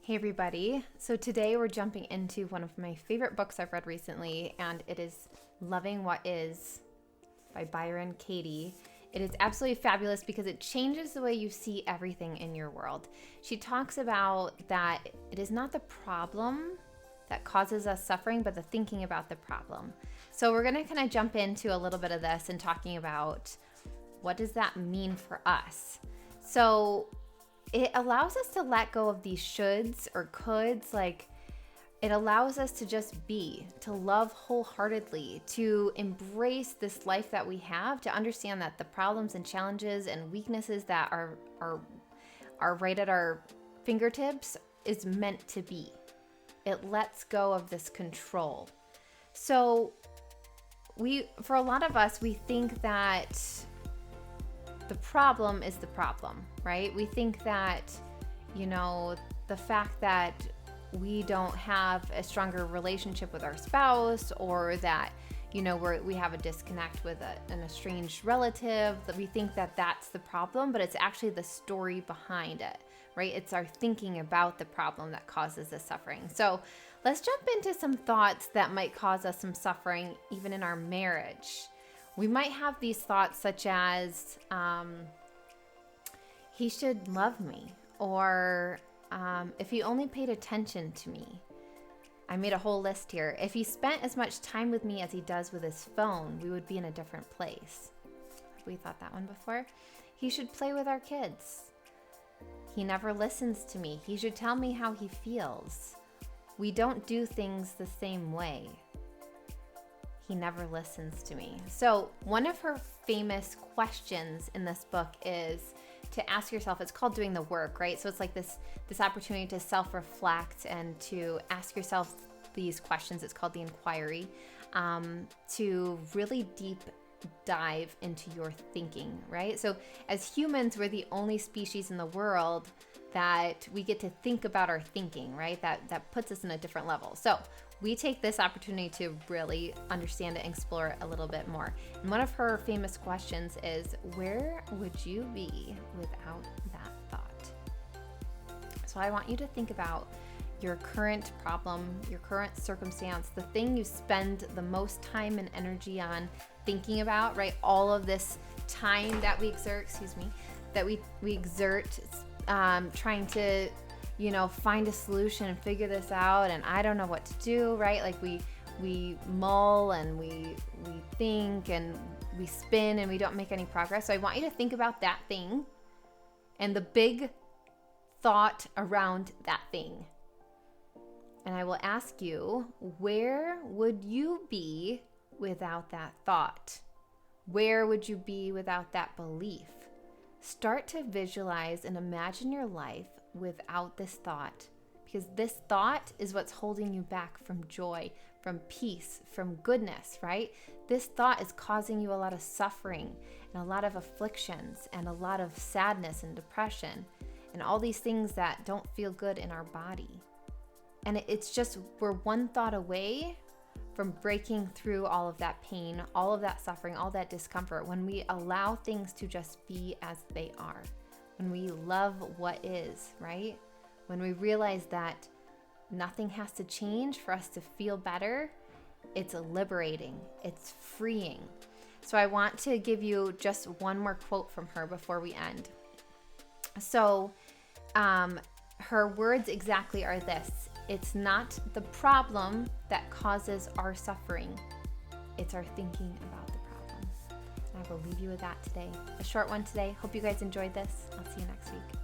Hey everybody. So today we're jumping into one of my favorite books I've read recently, and it is Loving What Is by Byron Katies. It is absolutely fabulous because it changes the way you see everything in your world. She talks about that it is not the problem that causes us suffering, but the thinking about the problem. So we're going to kind of jump into a little bit of this and talking about what does that mean for us. So it allows us to let go of these shoulds or coulds. Like, it allows us to just be, to love wholeheartedly, to embrace this life that we have, to understand that the problems and challenges and weaknesses that are right at our fingertips is meant to be. It lets go of this control. So for a lot of us, we think that the problem is the problem, right? We think that, the fact that we don't have a stronger relationship with our spouse, or that, we have a disconnect with an estranged relative, that we think that that's the problem, but it's actually the story behind it, right? It's our thinking about the problem that causes the suffering. So let's jump into some thoughts that might cause us some suffering, even in our marriage. We might have these thoughts such as, he should love me, or if he only paid attention to me. I made a whole list here. If he spent as much time with me as he does with his phone, we would be in a different place. Have we thought that one before? He should play with our kids. He never listens to me. He should tell me how he feels. We don't do things the same way. He never listens to me. So one of her famous questions in this book is to ask yourself, it's called doing the work, right? So it's like this opportunity to self-reflect and to ask yourself these questions. It's called the inquiry, to really deep dive into your thinking, right? So as humans, we're the only species in the world that we get to think about our thinking, right? That puts us in a different level. So we take this opportunity to really understand it and explore it a little bit more. And one of her famous questions is, where would you be without that thought? So I want you to think about your current problem, your current circumstance, the thing you spend the most time and energy on thinking about, right? All of this time that we exert, trying to find a solution and figure this out, and I don't know what to do, right? Like we mull and we think and we spin and we don't make any progress. So I want you to think about that thing and the big thought around that thing. And I will ask you, where would you be without that thought? Where would you be without that belief? Start to visualize and imagine your life without this thought, because this thought is what's holding you back from joy, from peace, from goodness, right? This thought is causing you a lot of suffering and a lot of afflictions and a lot of sadness and depression and all these things that don't feel good in our body. And it's just, we're one thought away from breaking through all of that pain, all of that suffering, all that discomfort, when we allow things to just be as they are. When we love what is, right? When we realize that nothing has to change for us to feel better, it's liberating, it's freeing. So I want to give you just one more quote from her before we end. So her words exactly are this: it's not the problem that causes our suffering, it's our thinking about the problem. I will leave you with that today. A short one today. Hope you guys enjoyed this. I'll see you next week.